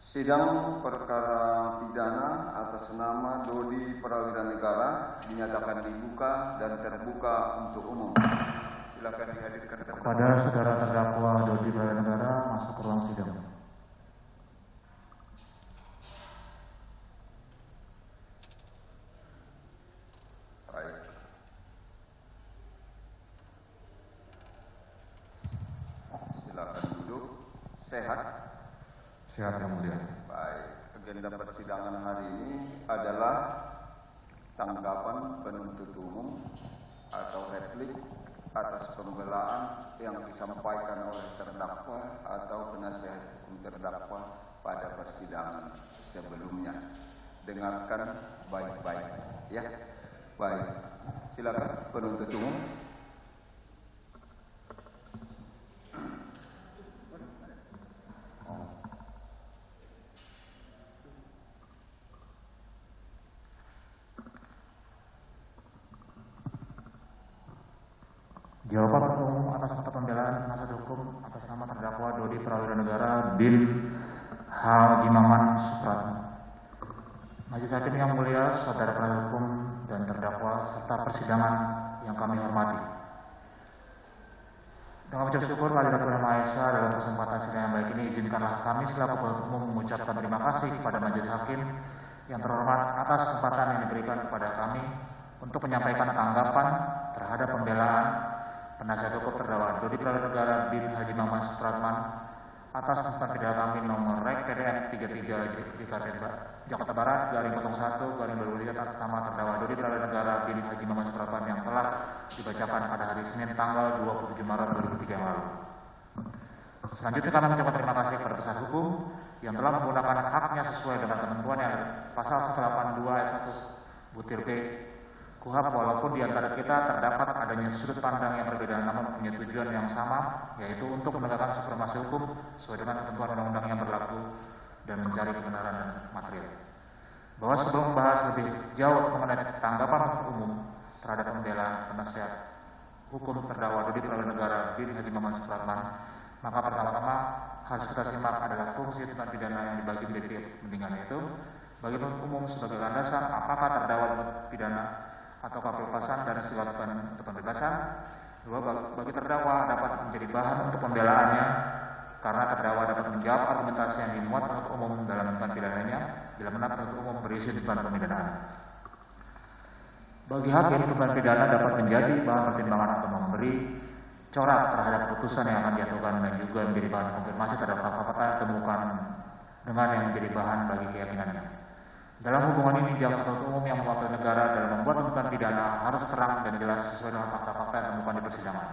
Sidang perkara pidana atas nama Dodi Prawira Negara dinyatakan dibuka dan terbuka untuk umum. Silakan dihadirkan kepada saudara terdakwa Dodi Prawira Negara masuk ke ruang sidang. Baik. Silakan duduk. Sehat? Sehat yang mulia. Baik. Agenda persidangan hari ini adalah tanggapan penuntut umum atau replik atas pembelaan yang disampaikan oleh terdakwa atau penasihat hukum terdakwa pada persidangan sebelumnya. Dengarkan baik-baik, ya. Baik, silakan penuntut umum. Jawaban umum atas nota pembelaan penasihat hukum atas nama terdakwa Dodi Prawira Negara bin Haji Maman Supratman. Majelis Hakim yang mulia, saudara penasihat hukum dan terdakwa serta persidangan yang kami hormati. Dengan ucap syukur kehadirat Tuhan Maha Esa dalam kesempatan sidang yang baik ini, izinkanlah kami selaku penuntut umum mengucapkan terima kasih kepada Majelis Hakim yang terhormat atas kesempatan yang diberikan kepada kami untuk menyampaikan tanggapan terhadap pembelaan penasihat hukum terdakwa Dodi Prawira Negara bin Haji Maman Supratman atas tuntutan pidana kami nomor Rek PDF 33 Jakarta Barat garing 01 garing 2003 atas nama terdakwa Dodi Prawira Negara bin Haji Maman Supratman yang telah dibacakan pada hari Senin tanggal 27 Maret 2003 yang lalu. Selanjutnya kami mengucapkan terima kasih kepada penasihat hukum yang telah menggunakan haknya sesuai dengan ketentuan yang pasal 182 ayat 1 butir B KUHP, walaupun di antara kita terdapat adanya sudut pandang yang berbeda namun punya tujuan yang sama, yaitu untuk menegakkan supremasi hukum sesuai dengan ketentuan undang-undang yang berlaku dan mencari kebenaran dan material. Bahwa sebelum membahas lebih jauh mengenai tanggapan umum terhadap pembelaan penasihat hukum terdakwa Dodi Prawira Negara bin Haji Maman Supratman, maka pertama-tama harus kita simak adalah fungsi tuntutan pidana yang dibagi menjadi kepentingan, yaitu bagi penuntut umum sebagai landasan apakah terdakwa pidana atau kebebasan dan silakan untuk pembebasan. Dua, bagi terdakwa dapat menjadi bahan untuk pembelaannya karena terdakwa dapat menjawab argumentasi yang dimuat penuntut umum dalam tuntutan pidananya bila mana penuntut umum berisi tuntutan pemidanaan. Bagi hakim, tuntutan pidana dapat menjadi bahan pertimbangan atau memberi corak terhadap putusan yang akan dijatuhkan dan juga menjadi bahan konfirmasi terhadap fakta-fakta yang ditemukan dengan yang menjadi bahan bagi keyakinannya. Dalam hubungan ini, jaksa penuntut umum yang mewakili negara dalam membuat tuntutan pidana harus terang dan jelas sesuai dengan fakta-fakta yang ditemukan di persidangan.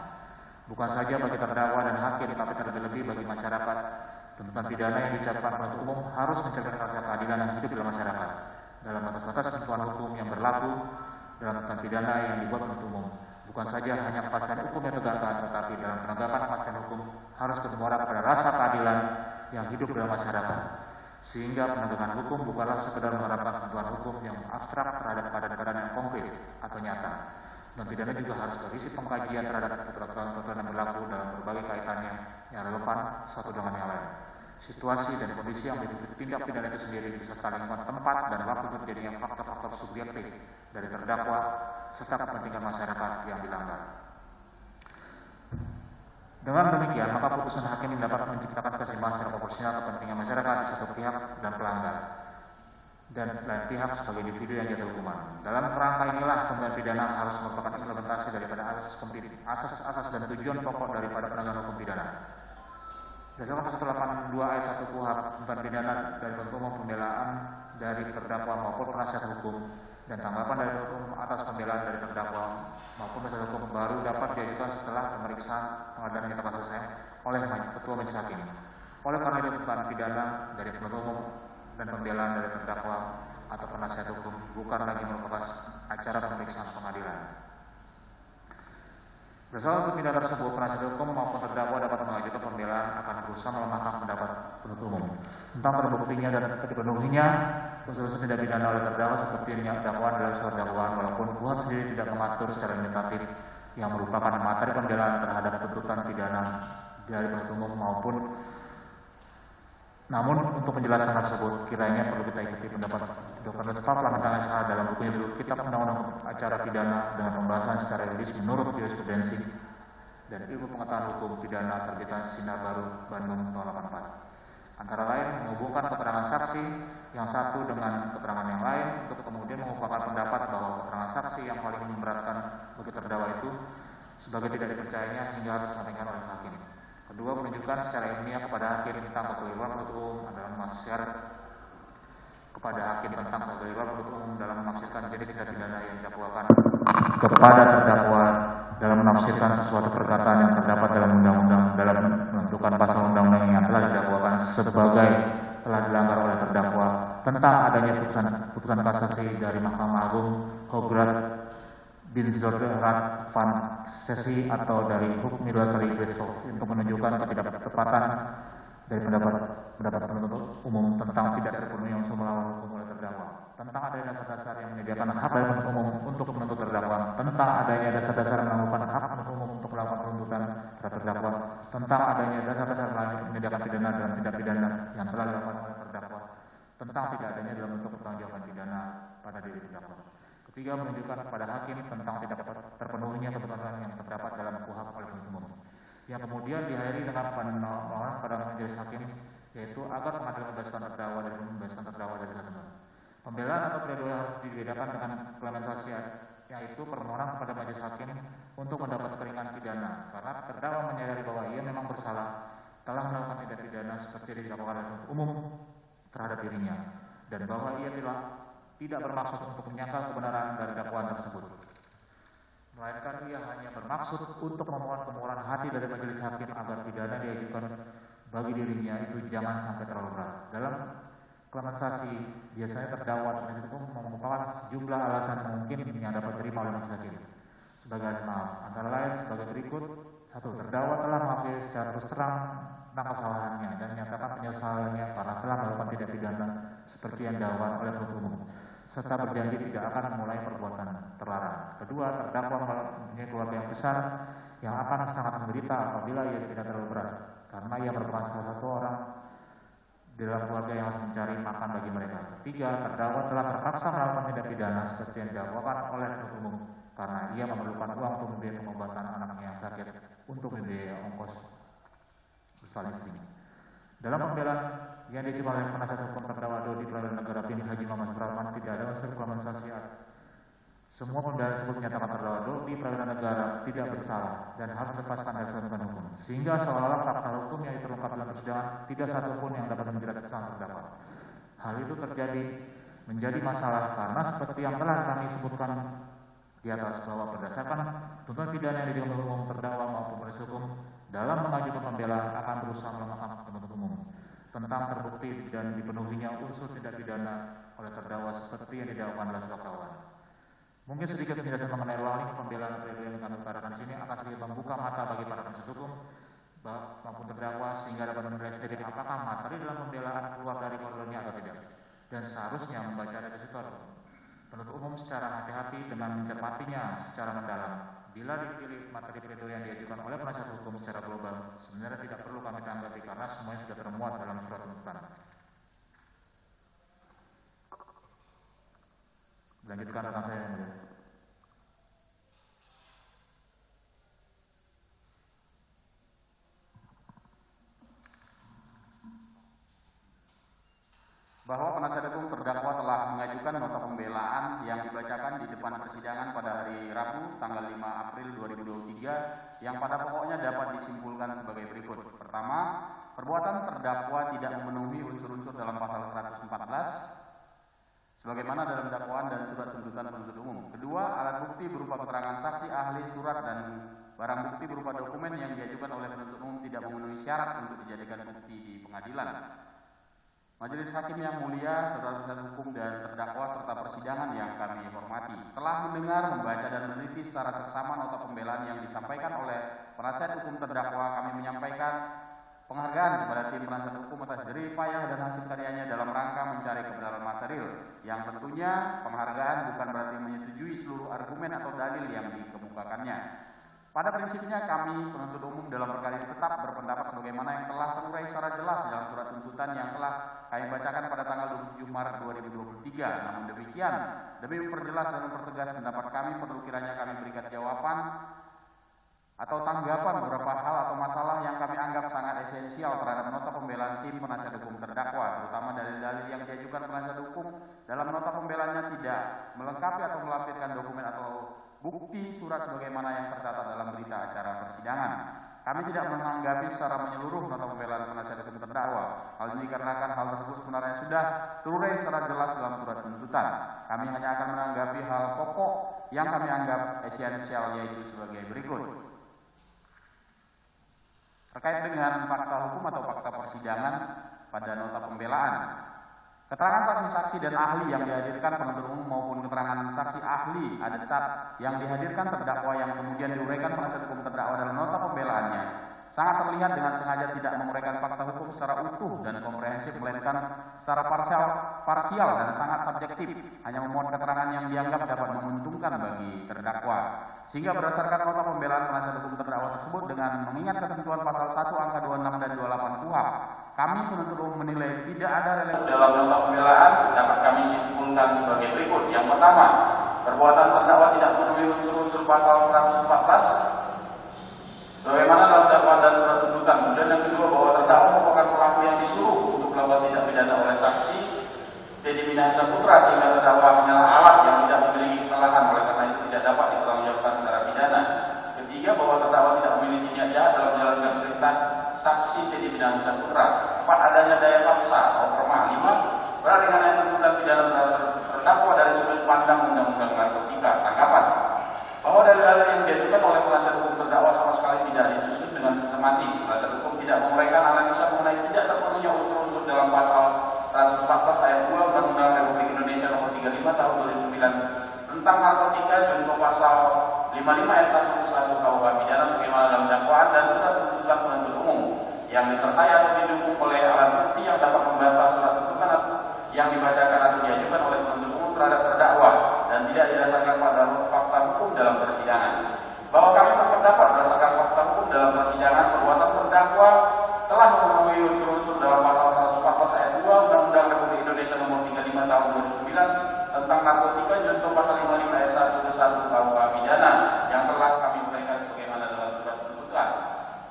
Bukan saja bagi terdakwa dan hakim, tapi terlebih bagi masyarakat. Tuntutan pidana yang diucapkan penuntut umum harus mencerminkan rasa keadilan yang hidup dalam masyarakat dalam batas-batas ketentuan hukum yang berlaku dalam tuntutan pidana yang dibuat penuntut umum. Bukan saja hanya kepastian hukum yang tegakkan, tetapi dalam penegakan kepastian hukum harus bermuara pada rasa keadilan yang hidup dalam masyarakat. Sehingga penegakan hukum bukanlah sekedar menerapkan ketentuan hukum yang abstrak terhadap keadaan yang konkret atau nyata. Dan pidana juga harus berisi pengkajian terhadap peraturan-peraturan yang berlaku dalam berbagai kaitannya yang relevan satu dengan yang lain. Situasi dan kondisi yang meliputi tindak pidana itu sendiri beserta lingkungan tempat dan waktu terjadinya faktor-faktor subjektif dari terdakwa serta kepentingan masyarakat yang dilanggar. Dengan demikian, maka putusan hakim dapat menciptakan keseimbangan secara proporsional kepentingan masyarakat di satu pihak dan pelanggar dan lain pihak sebagai individu yang jatuh hukuman. Dalam kerangka inilah tuntutan pidana harus merupakan implementasi daripada asas dan tujuan pokok daripada penegakan hukum pidana. Berdasarkan pasal 182 ayat 1 KUHP, tuntutan pidana dari penuntut umum, pembelaan dari terdakwa maupun penasihat hukum dan tanggapan dari penuntut umum atas pembelaan dari terdakwa maupun penasihat hukum baru dapat diajukan setelah pemeriksaan pengadilan yang telah selesai oleh Ketua Majelis Hakim. Oleh karena itu, tuntutan pidana dari penuntut umum dan pembelaan dari terdakwa atau penasihat hukum bukan lagi merupakan acara pemeriksaan pengadilan. Berdasarkan hukum pidana tersebut, penasihat hukum maupun terdakwa dapat mengajukan pembelaan akan berusaha melemahkan pendapat penuntut umum tentang terbuktinya dan dipenuhinya unsur-unsur tindak pidana oleh terdakwa seperti dakwaan dalam surat dakwaan, walaupun KUHP sendiri tidak mengatur secara limitatif yang merupakan materi pembelaan terhadap tuntutan pidana dari penuntut umum maupun Namun untuk menjelaskan tersebut, kiranya perlu kita ikuti pendapat Dr. Lestaf Lamentang SH dalam bukunya berjudul Kitab Undang-Undang Acara Pidana dengan pembahasan secara yuridis menurut jurisprudensi dan ilmu pengetahuan hukum pidana terbitan Sinar Baru Bandung tahun 84. Antara lain menghubungkan keterangan saksi yang satu dengan keterangan yang lain untuk kemudian mengungkapkan pendapat bahwa keterangan saksi yang paling memberatkan bagi terdakwa itu sebagai tidak dipercayanya hingga harus disampaikan oleh hakim. Kedua, menunjukkan secara ilmiah kepada hakim tentang kekeliruan penuntut umum dalam menafsirkan dalam menafsirkan jenis tindak pidana yang didakwakan kepada terdakwa dalam menafsirkan sesuatu perkataan yang terdapat dalam undang-undang dalam menentukan pasal undang-undang yang telah didakwakan sebagai telah dilanggar oleh terdakwa tentang adanya putusan kasasi dari Mahkamah Agung Hograt bin Zodrat van Sesi atau dari Hukmilatari Besok untuk menunjukkan ketidaktepatan dari pendapat penuntut umum tentang tidak terpenuhi unsur melawan hukum oleh terdakwa, tentang adanya dasar-dasar yang menyediakan hak dari penuntut umum untuk menuntut terdakwa, tentang adanya dasar-dasar yang menemukan hak penuntut umum untuk melakukan penuntutan terhadap terdakwa, tentang adanya dasar-dasar lain menyediakan pidana dalam tindak pidana yang telah dilakukan oleh terdakwa, tentang tidak adanya dalam bentuk pertanggungjawaban pidana pada diri terdakwa. Ketiga, menunjukkan kepada hakim tentang tidak terpenuhinya ketentuan yang terdapat dalam KUHP oleh penuntut umum. Yang kemudian diakhiri dengan permohonan pada majelis hakim, yaitu agar pengadilan membebaskan terdakwa dari santunan. Pembelaan atau pledoi harus dibedakan dengan klemensiasi, yaitu permohonan kepada majelis hakim untuk mendapat keringanan pidana, karena terdakwa menyadari bahwa ia memang bersalah telah melakukan tindak pidana seperti yang dilakukan oleh penuntut umum terhadap dirinya, dan bahwa ia tidak bermaksud untuk menyangkal kebenaran dari dakwaan tersebut, melainkan ia hanya bermaksud untuk memohon kemurahan hati dari majelis hakim agar pidana diajukan bagi dirinya itu jangan sampai terlalu berat. Dalam klemensiasi, biasanya terdakwa penasihat hukum mengemukakan sejumlah alasan mungkin yang dapat diterima oleh majelis hakim sebagai maaf, antara lain sebagai berikut. 1. Terdakwa telah mengakui secara terus terang tentang kesalahannya dan menyatakan penyesalannya karena telah melakukan tindak pidana seperti yang dilakukan oleh penuntut umum, serta berjanji tidak akan memulai perbuatan terlarang. Kedua, terdakwa mempunyai keluarga yang besar yang akan sangat menderita apabila ia tidak terlalu berat, karena ia merupakan salah satu orang di dalam keluarga yang harus mencari makan bagi mereka. Ketiga, terdakwa telah terpaksa melakukan tindak pidana seperti yang didakwakan oleh penuntut umum karena ia memerlukan uang untuk membiayai pengobatan anaknya yang sakit untuk membiayai ongkos bersalin istrinya. Dalam pembelaan yang diajukan oleh penasihat hukum terdakwa Dodi Peradilan Negara bin Haji Muhammad Supratman tidak ada unsur klemensiasi. Semua pembelaan tersebut menyatakan terdakwa Dodi Peradilan Negara tidak bersalah dan harus dilepaskan dari ketentuan hukum, sehingga seolah-olah fakta hukum yang terungkap dalam persidangan tidak satu pun yang dapat menjerat kesalahan terdakwa. Hal itu menjadi masalah karena seperti yang telah kami sebutkan di atas bahwa berdasarkan tuntutan pidana yang diajukan umum terdakwa maupun penasihat hukum dalam mengajukan pembelaan akan berusaha melemahkan penuntut umum tentang terbukti dan dipenuhinya unsur tindak pidana oleh terdakwa seperti yang didakwakan oleh terdakwa. Mungkin sedikit penjelasan mengenai ruang lingkup pembelaan pledoi yang kami utarakan di sini akan sedikit membuka mata bagi para penasihat hukum maupun terdakwa sehingga dapat menilai sendiri apakah materi dalam pembelaan keluar dari koridornya atau tidak, dan seharusnya membaca depositor penuntut umum secara hati-hati dengan mencermatinya secara mendalam. Bila dipilih materi pledoi yang diajukan oleh penasihat hukum secara global, sebenarnya tidak perlu kami tanggapi karena semuanya sudah termuat dalam surat tuntutan. Lanjutkan rekan saya yang mulia. Bahwa penasihat hukum terdakwa telah mengajukan nota pembelaan yang dibacakan di depan persidangan pada hari Rabu tanggal 5 April 2023 yang pada pokoknya dapat disimpulkan sebagai berikut. Pertama, perbuatan terdakwa tidak memenuhi unsur-unsur dalam pasal 114 sebagaimana dalam dakwaan dan surat tuntutan penuntut umum. Kedua, alat bukti berupa keterangan saksi, ahli, surat, dan barang bukti berupa dokumen yang diajukan oleh penuntut umum tidak memenuhi syarat untuk dijadikan bukti di pengadilan. Majelis Hakim yang mulia, saudara penasihat hukum dan terdakwa serta persidangan yang kami hormati, setelah mendengar, membaca dan meneliti secara seksama nota pembelaan yang disampaikan oleh penasihat hukum terdakwa, kami menyampaikan penghargaan kepada tim penasihat hukum atas jerih payah dan hasil karyanya dalam rangka mencari kebenaran material, yang tentunya penghargaan bukan berarti menyetujui seluruh argumen atau dalil yang dikemukakannya. Pada prinsipnya kami penuntut umum dalam perkara ini tetap berpendapat sebagaimana yang telah terurai secara jelas dalam surat tuntutan yang telah kami bacakan pada tanggal 27 Maret 2023. Namun demikian, demi memperjelas dan mempertegas pendapat kami, perlu kiranya kami berikan jawaban atau tanggapan beberapa hal atau masalah yang kami anggap sangat esensial terhadap nota pembelaan tim penasihat hukum terdakwa, terutama dalil-dalil yang diajukan penasihat hukum dalam nota pembelaannya tidak melengkapi atau melampirkan dokumen atau bukti surat sebagaimana yang tercatat dalam berita acara persidangan. Kami tidak menanggapi secara menyeluruh nota pembelaan penasihat hukum terdakwa. Hal ini dikarenakan hal tersebut sebenarnya sudah terurai secara jelas dalam surat tuntutan. Kami hanya akan menanggapi hal pokok yang kami anggap esensial, yaitu sebagai berikut. Terkait dengan fakta hukum atau fakta persidangan pada nota pembelaan, keterangan saksi-saksi dan ahli yang dihadirkan penuntut umum maupun keterangan saksi ahli ada cat yang dihadirkan terdakwa yang kemudian diuraikan penasihat hukum terdakwa dalam nota pembelaannya sangat terlihat dengan sengaja tidak menguraikan fakta hukum secara utuh dan komprehensif, melainkan secara parsial dan sangat subjektif, hanya memuat keterangan yang dianggap dapat menguntungkan bagi terdakwa. Sehingga berdasarkan nota pembelaan penasihat hukum terdakwa tersebut dengan mengingat ketentuan pasal 1 angka 26 dan 28 KUHP, kami penuntut umum menilai tidak ada relevansi dalam nota pembelaan dapat kami simpulkan sebagai berikut. Yang pertama, perbuatan terdakwa tidak memenuhi unsur-unsur pasal 114 sebagaimana dalam dakwaan dan surat tuntutan. Kemudian yang kedua, bahwa terdakwa merupakan pelaku yang disuruh untuk melakukan tindak pidana oleh saksi Teddy Minahasa Putra, sehingga terdakwa menyalah alat yang tidak memiliki kesalahan, oleh karena itu tidak dapat dipertanggungjawabkan secara pidana. Ketiga, bahwa terdakwa tidak memiliki niat jahat dalam menjalankan perintah saksi Teddy Minahasa Putra. 4, adanya daya paksa atau permah. 5, berat ringannya tuntutan pidana terhadap terdakwa dari sudut pandang undang-undang narkotika. Tanggapan bahwa dalil-dalil yang diajukan oleh penasihat hukum terdakwa sama sekali tidak disusun dengan sistematis. Penasihat hukum tidak menguraikan analisa mengenai tidak terpenuhnya unsur-unsur dalam pasal 114 ayat 2 Undang-Undang Republik Indonesia Nomor 35 Tahun 2009 tentang narkotika, contoh pasal 55 ayat 1 ke 1 KUH pidana sebagaimana dalam dakwaan dan surat tuntutan penuntut umum yang disertai atau didukung oleh alat bukti yang dapat membantah surat tuntutan yang dibacakan atau diajukan oleh penuntut umum terhadap terdakwa dan tidak didasarkan pada fakta hukum dalam persidangan. Bahwa kami berpendapat berdasarkan fakta hukum dalam persidangan, perbuatan terdakwa telah memenuhi unsur-unsur dalam pasal 114 ayat 2 Undang-Undang Republik Indonesia Nomor 35 Tahun 2009 tentang narkotika, junto pasal 55 ayat 1 ke 1 KUH pidana yang telah kami uraikan sebagaimana dalam surat tuntutan.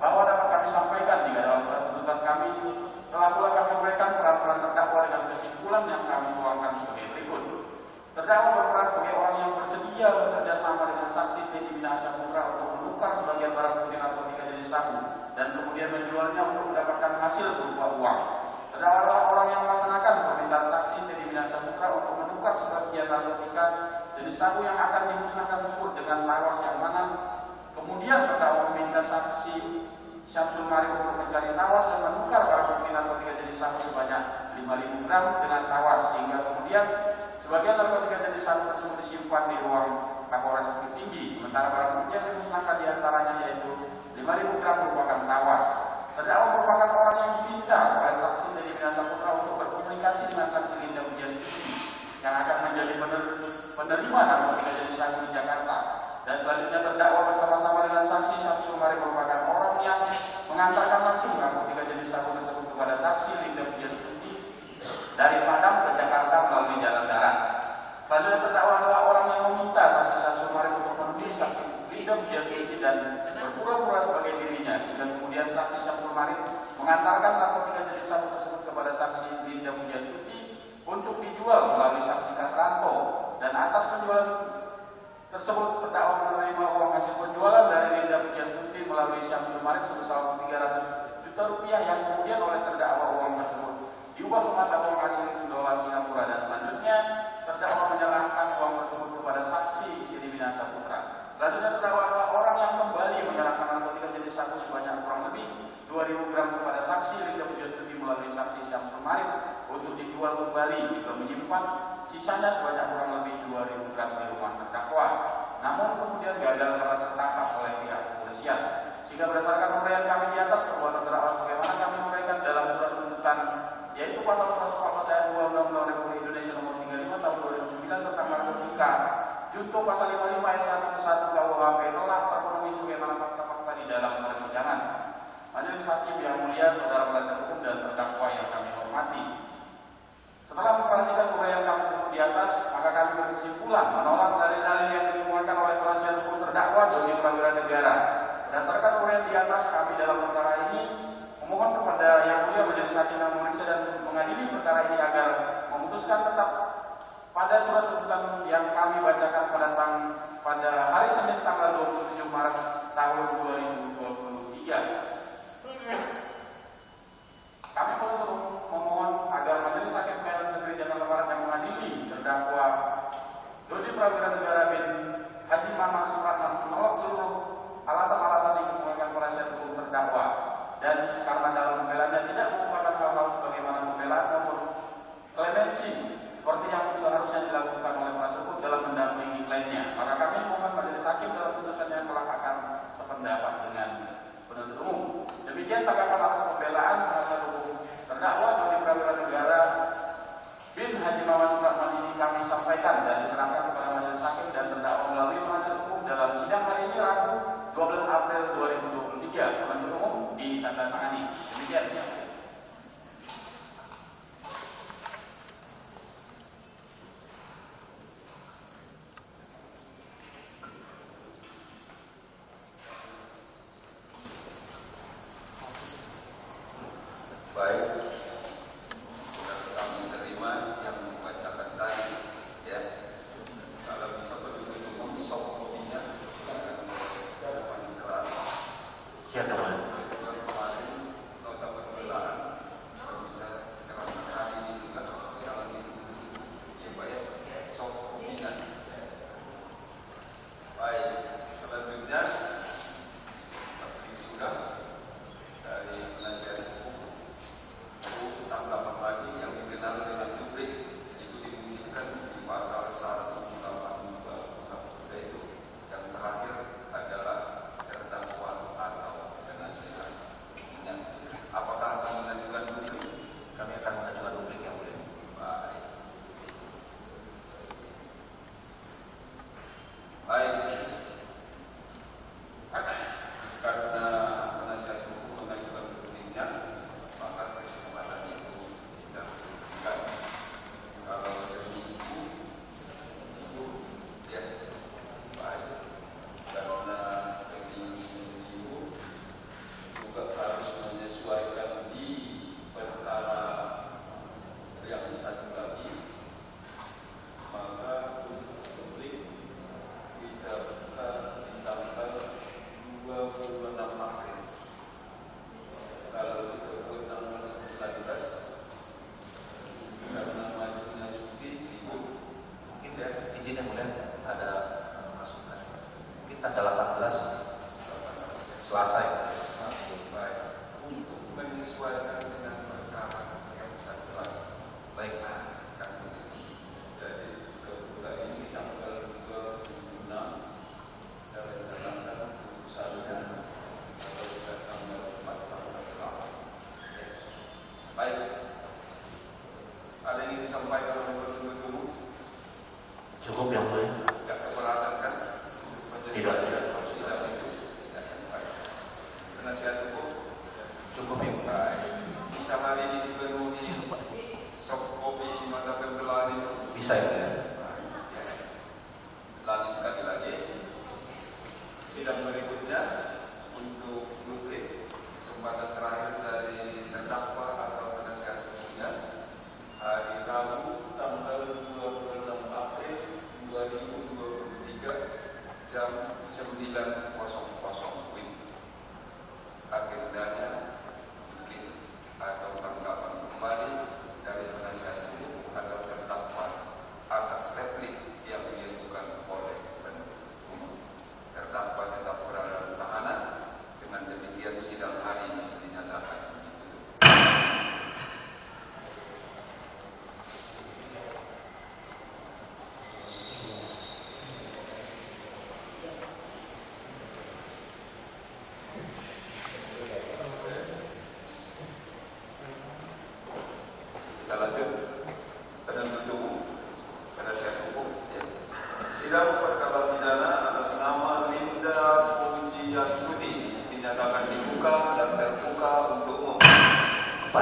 Bahwa dapat kami sampaikan jika dalam surat tuntutan kami telah pula kami uraikan peran-peran terdakwa dengan kesimpulan yang kami tuangkan sebagai berikut. Terdakwa berperan sebagai orang yang bersedia bekerja sama dengan saksi Teddy Minahasa Putra untuk menukar sebagian barang bukti narkotika jenis sabu dan kemudian menjualnya untuk mendapatkan hasil berupa uang. Terdakwa adalah orang yang melaksanakan permintaan saksi Teddy Minahasa Putra untuk menukar sebagian narkotika jenis sabu yang akan dimusnahkan tersebut dengan tawas yang mana kemudian terdakwa meminta saksi Syamsul Mari untuk mencari tawas dan menukar barang bukti narkotika jenis sabu sebanyak 5.000 gram dengan tawas, sehingga kemudian sebagian narkotika jenis sabu tersebut disimpan di ruang Kapolres Bukit Tinggi, sementara barang bukti yang dimusnahkan diantaranya yaitu 5.000 gram merupakan tawas. Terdakwa merupakan orang yang diminta oleh saksi Teddy Minahasa Putra untuk berkomunikasi dengan saksi Linda Pujastuti yang akan menjadi penerima narkotika jenis sabu di Jakarta. Dan selanjutnya terdakwa bersama-sama dengan saksi Syamsul Mari merupakan orang yang mengantarkan langsung narkotika jenis sabu tersebut kepada saksi Linda Pujastuti dari Padang ke Jakarta melalui jalan darat. Selanjutnya terdakwa adalah orang yang meminta saksi Syamsul Mari untuk menemui saksi Linda Pujastuti dan berpura-pura sebagai dirinya, sehingga kemudian saksi Syamsul Mari mengantarkan narkotika jenis sabu tersebut kepada saksi Linda Pujastuti untuk dijual melalui saksi Kasranto, dan atas penjualan tersebut terdakwa menerima uang hasil penjualan dari Linda Pujastuti melalui Syamsul Mari sebesar 300 juta rupiah yang kemudian oleh terdakwa uang tersebut diubah ke mata uang hasil dolar Singapura, dan selanjutnya terdakwa menyerahkan uang tersebut kepada saksi Teddy Minahasa Putra. Selanjutnya terdakwa adalah orang yang kembali menyerahkan narkotika jenis sabu sebanyak kurang lebih 2.000 gram kepada saksi Linda Pujastuti melalui saksi Syamsul Mari untuk dijual kembali, juga menyimpan sisanya sebanyak kurang lebih 2.000 gram di rumah terdakwa. Namun kemudian gagal karena tertangkap oleh pihak kepolisian. Sehingga berdasarkan uraian kami di atas, perbuatan terdakwa sebagaimana kami uraikan dalam surat tuntutan, yaitu pasal 114 ayat 2 Undang-Undang Republik Indonesia Nomor 35 Tahun 2009 tentang narkotika, junto pasal 55 ayat 1 ke 1 KUHP telah terpenuhi mengetahui sebagaimana fakta-fakta di dalam persidangan. Majelis Hakim yang mulia, saudara penasihat hukum dan terdakwa yang kami hormati. Setelah memperhatikan uraian kami di atas, maka kami berkesimpulan menolak dalil-dalil yang dikemukakan oleh penasihat hukum terdakwa Dodi Prawira Negara. Berdasarkan uraian di atas, kami dalam perkara ini memohon kepada yang mulia Majelis Hakim yang memeriksa dan mengadili perkara ini agar memutuskan tetap pada surat tuntutan yang kami bacakan pada hari Senin tanggal 27 Maret tahun 2023. Kami memohon agar Majelis Hakim Pengadilan Negeri Jakarta Barat yang mengadili terdakwa Dodi Prawira Negara bin Haji Maman Supratman menolak seluruh alasan-alasan yang dikemukakan penasihat hukum terdakwa, dan karena dalam pembelaannya tidak mengemukakan hal-hal sebagaimana pembelaan maupun klemensi seperti yang seharusnya dilakukan oleh penasihat hukum dalam mendampingi kliennya, maka kami mohon Majelis Hakim dalam putusannya telah akan sependapat dengan penuntut umum. Demikian tanggapan atas pembelaan penasihat hukum terdakwa Dodi Prawira Negara bin Haji Maman Supratman ini kami sampaikan dan diserahkan kepada Majelis Hakim dan terdakwa melalui penasihat hukum dalam sidang hari ini Rabu 12 April 2023. Penuntut umum ditandatangani. Demikian ya. Baik, kami terima yang dibacakan tadi, ya. Kalau bisa penuntut umum soft kopinya akan panitera. Siap, Pak. Kemarin nota pembelaan, kalau bisa serahkan hari ini juga yang ya baik soft kopinya. Baik, selanjutnya sudah dari penasihat hukum tanggapan lagi yang dikenal dengan duplik, itu dimungkinkan di pasal 182 KUHP itu. Yang terakhir adalah terdakwa atau penasihat. Apakah akan mengajukan duplik? Kami akan mengajukan duplik yang mulia. Baik. Baik. Karena penasihat hukum mengajukan dupliknya, maka kesempatan itu tidak diberikan. Kalau seminggu itu ya baik, karena seminggu juga harus menyesuaikan di perkara yang satu lagi, maka untuk publik kita buka di tanggal 26 April. Kalau kita buat tanggal 19, karena majunya cuti libur, Mungkin izin yang mulia ada masukan. Mungkin tanggal 18 Selasa ya. baik, untuk menyesuaikan dengan perkara yang satu lagi. Baik, Pak. Kan begitu. Jadi bulan ini tanggal 26 dan rencanakan putusannya kalau kita tanggal 4 tanggal 8. Baik. Ada yang ingin disampaikan oleh penuntut umum? Cukup yang mulia. Tidak keberatan kan? Tidak. Sidang itu tidak yang baik. Penasihat hukum Cukup yang mulia. baik.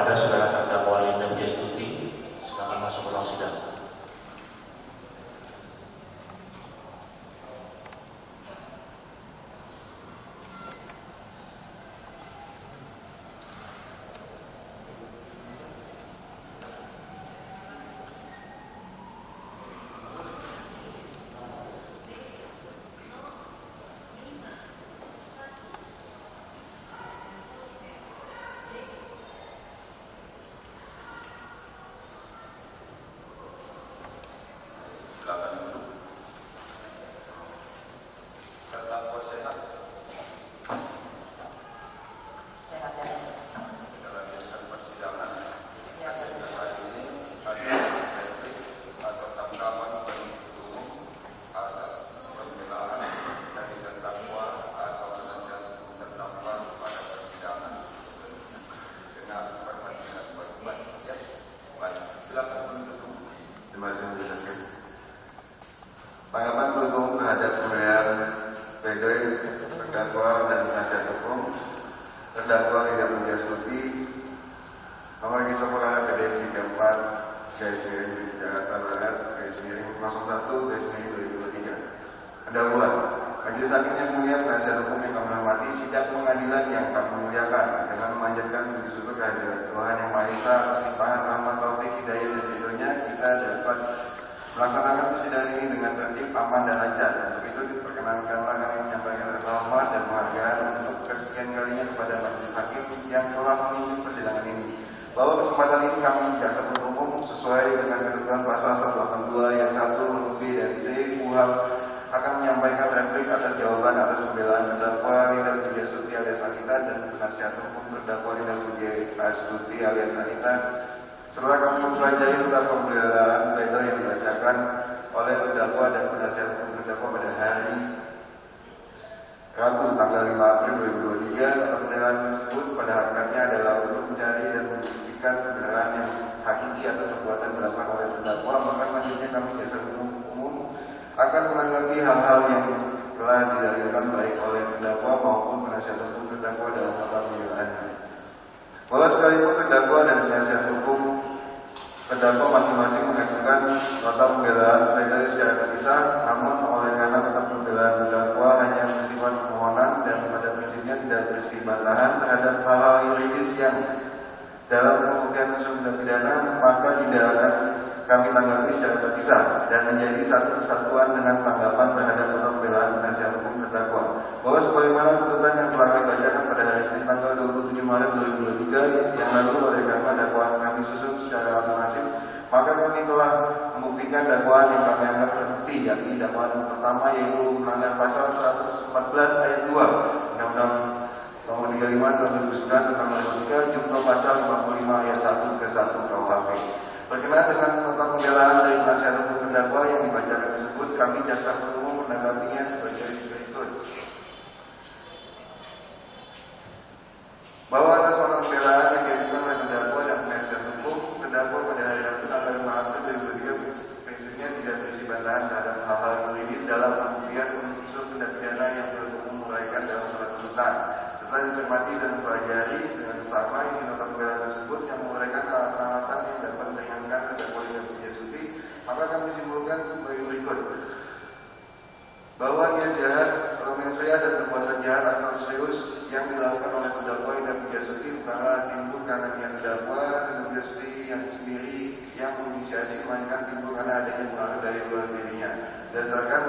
kepada saudara terdakwa Linda Wijastuti. Silakan masuk ke ruang sidang. Tanggapan penuntut terhadap pemberian pledoi terdakwa dan penasihat hukum terdakwa Linda Wijastuti nomor kisah perkara PD 34 Jakarta Barat /01/2023. Pendahuluan. Majelis Hakim yang mulia, penasihat hukum yang kami hormati, sidang pengadilan yang kami muliakan dengan memanjatkan puji syukur kehadirat Tuhan Yang Maha Esa atas limpahan rahmat taufik hidayah dan ridhonya kita dapat melaksanakan persidangan ini dengan tertib, aman dan lancar. Untuk itu diperkenankanlah kami menyampaikan rasa hormat dan penghargaan untuk kesekian kalinya kepada majelis hakim yang telah memimpin persidangan ini. Bahwa kesempatan ini kami jaksa penuntut umum sesuai dengan ketentuan pasal 182 yang 1 huruf B dan C KUHP akan menyampaikan replik atas jawaban atas pembelaan terdakwa Linda Wijastuti alias Anita dan penasihat hukum terdakwa Linda Wijastuti alias Anita. Setelah kami mempelajari tentang pembelaan pledoi yang dibacakan oleh terdakwa dan penasihat hukum terdakwa pada hari Rabu tanggal 5 April 2023, pembelaan tersebut pada hakikatnya adalah untuk mencari dan membuktikan kebenaran yang hakiki atas perbuatan dilakukan oleh terdakwa. Maka selanjutnya kami jaksa umum akan menanggapi hal-hal yang telah didalilkan baik oleh terdakwa maupun penasihat hukum terdakwa dalam nota pembelaannya. Bahwa sekalipun terdakwa dan penasihat hukum terdakwa masing-masing mengajukan nota pembelaan pledoi secara terpisah, namun oleh karena nota pembelaan terdakwa hanya bersifat permohonan dan pada prinsipnya tidak berisi bantahan terhadap hal-hal yuridis yang dalam pembuktian unsur tindak pidana, maka tidak akan kami tanggapi secara terpisah dan menjadi satu kesatuan dengan tanggapan terhadap nota pembelaan penasihat hukum terdakwa. Bahwa sebagaimana tuntutan yang telah dibacakan pada hari Senin tanggal 27 Maret 2023 yang lalu oleh karena dakwaan kami susun secara alternatif, maka kami telah membuktikan dakwaan yang kami anggap terbukti, yakni dakwaan pertama yaitu melanggar pasal 114 ayat 2 Undang-Undang Nomor 35 Tahun 2009 tentang Narkotika junto pasal 55 ayat 1 ke 1 KUHP. Berkenaan dengan nota pembelaan dari penasihat hukum terdakwa yang dibacakan tersebut, kami jaksa penuntut umum menanggapinya sebagai berikut. Bahwa atas nota pembelaan yang diajukan oleh terdakwa dan penasihat hukum terdakwa pada hari Rabu tanggal 5 April 2023 prinsipnya tidak berisi bantahan terhadap hal-hal yuridis dalam pembuktian unsur tindak pidana yang penuntut umum uraikan dalam surat tuntutan. Setelah dicermati dan mempelajari dengan sesama isi nota pembelaan tersebut yang menguraikan alasan-alasan yang dapat meringankan terdakwa Linda Wijastuti, maka kami simpulkan sebagai berikut. Bahwa niat jahat, mensrea dan perbuatan jahat atau serius yang dilakukan oleh terdakwa Linda Wijastuti bukanlah timbul karena niat terdakwa Linda Wijastuti yang sendiri yang menginisiasi, melainkan timbul karena adanya pengaruh dari luar dirinya. Berdasarkan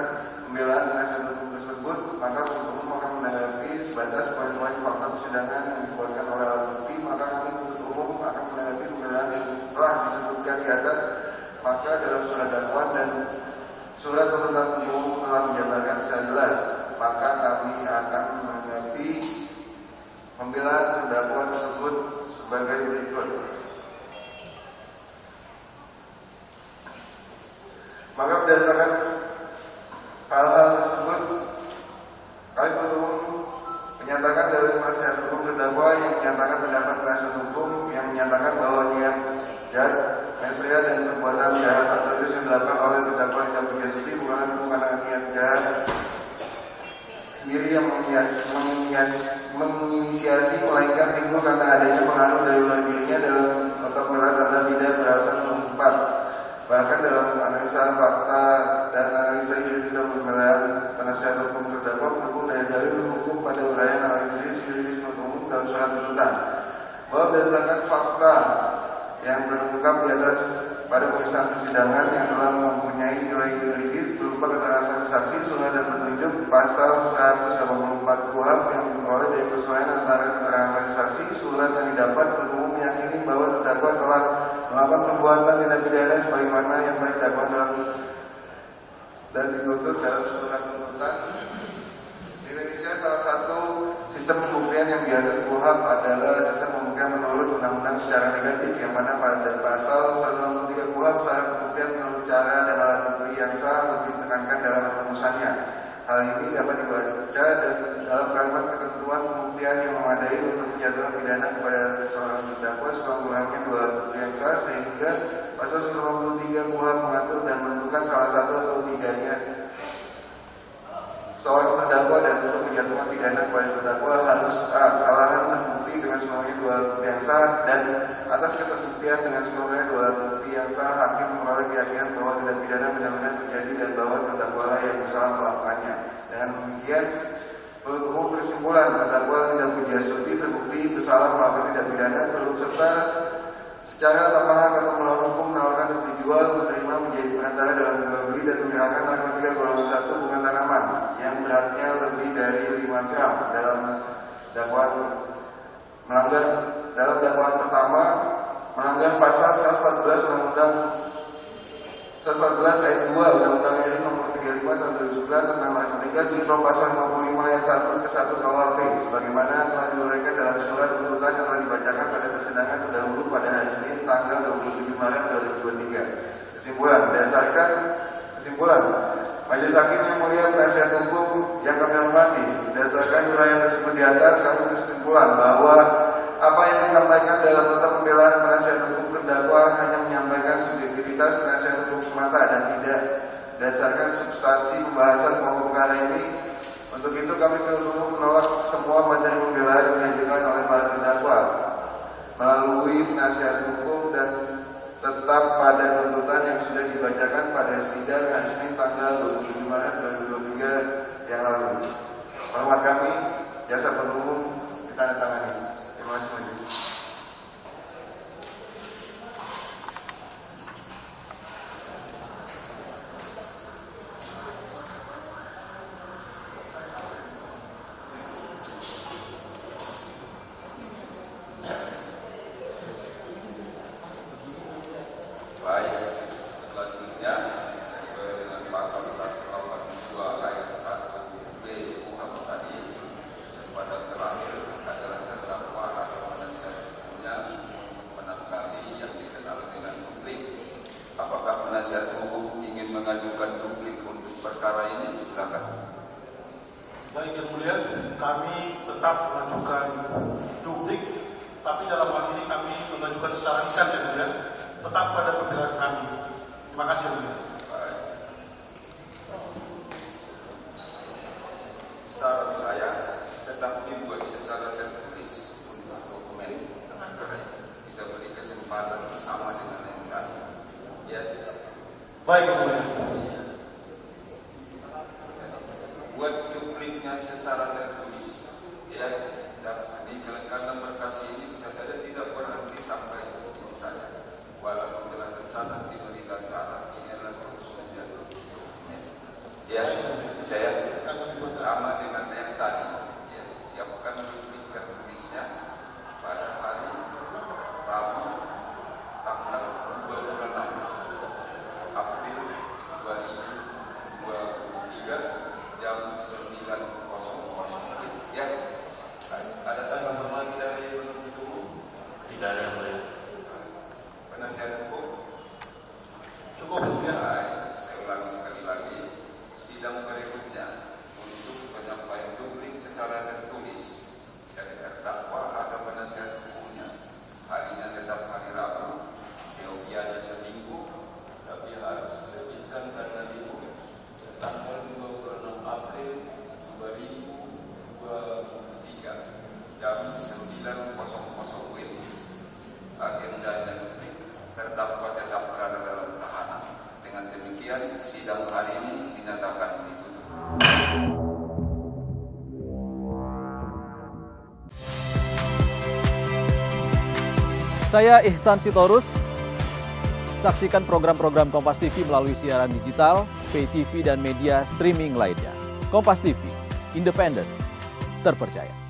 pembelaan penasihat hukum tersebut, maka penuntut umum akan menanggapi sebatas poin-poin fakta persidangan yang dibuatkan oleh alat bukti. Maka kami penuntut umum akan menanggapi pembelaan yang telah disebutkan di atas. Maka dalam surat dakwaan dan surat tuntutan umum telah menjabarkan secara jelas, maka kami akan menanggapi pembelaan terdakwa tersebut sebagai berikut. Maka berdasarkan hal-hal tersebut, kami penuntut menyatakan dari penasihat hukum terdakwa yang menyatakan pendapat penasihat hukum yang menyatakan bahwa niat jahat, mensrea dan perbuatan jahat atau serius yang dilakukan oleh terdakwa Linda Wijastuti bukan karena niat jahat sendiri yang menginisiasi, melainkan timbul karena adanya pengaruh dari luar dirinya dalam nota pembelaan tanda tidak beralasan mengumpat. Bahkan dalam analisa fakta dan analisa juridis dan pembelaan penasihat hukum terdakwa mendukung daya dalil hukum pada uraian analisis juridis umum dalam surat tuntutan bahwa berdasarkan fakta yang terungkap di atas pada pemeriksaan persidangan yang telah mempunyai nilai juridis berupa keterangan saksi, surat dan petunjuk pasal 184 KUHP yang memperoleh dari persesuaian antara keterangan saksi, surat yang didapat berumum meyakini bahwa terdakwa telah melakukan perbuatan tindak pidana sebagaimana yang telah didakwa dalam dan dituntut dalam surat tuntutan. Di Indonesia salah satu sistem pembuktian yang dianut KUHP adalah sistem pembuktian menurut undang-undang secara negatif, yang mana pada pasal 163 KUHP syarat pembuktian menurut cara dan alat bukti yang sah lebih ditekankan dalam rumusannya. Hal ini dapat dibaca dalam kalimat ketentuan pembuktian yang memadai untuk menjatuhkan pidana kepada seorang terdakwa sekurang-kurangnya 2 alat bukti yang sah, sehingga pasal 183 KUHP mengatur dan menentukan salah satu atau tiganya seorang terdakwa, dan untuk menjatuhkan pidana kepada terdakwa harus kesalahan terbukti dengan semuanya 2 alat bukti yang sah, dan atas keterbuktian dengan semuanya 2 alat bukti yang sah hakim memperoleh keyakinan bahwa tindak pidana benar-benar terjadi dan bahwa terdakwa yang bersalah melakukannya. Dengan demikian menurut umum kesimpulan terdakwa Linda Pujiastuti terbukti bersalah melakukan tindak pidana turut serta secara tambahan atau melawan hukum menawarkan untuk dijual, menerima, menjadi perantara dalam jual beli dan menyerahkan narkotika golongan 1 bukan tanaman yang beratnya lebih dari 5 gram dalam dakwaan pertama melanggar pasal 114 Undang-Undang 114 ayat 2 Undang-Undang RI nomor 35 tahun 2009 tentang narkotika junto pasal 55 ayat 1 ke 1 KUHP sebagaimana telah diuraikan dalam surat tuntutan yang telah dibacakan pada persidangan terdahulu pada hari Senin tanggal 27 Maret 2023. Kesimpulan Majelis Hakim yang mulia penasihat hukum yang kami hormati, berdasarkan uraian tersebut di atas, kami berkesimpulan bahwa apa yang disampaikan dalam nota pembelaan penasihat hukum terdakwa hanya menyampaikan subjektivitas penasihat hukum semata dan tidak berdasarkan substansi pembahasan pokok perkara ini. Untuk itu kami menolak semua materi pembelaan yang diajukan oleh para terdakwa melalui penasihat hukum dan tetap pada tuntutan yang sudah dibacakan pada sidang hari Senin tanggal 27 Maret 2023 yang lalu. Hormat kami, jasa penuntut ditandatangani. Terima kasih majelis. Tanggal 26 April 2023 Saya Ihsan Sitorus. Saksikan program-program Kompas TV melalui siaran digital, pay TV, dan media streaming lainnya. Kompas TV, independen, terpercaya.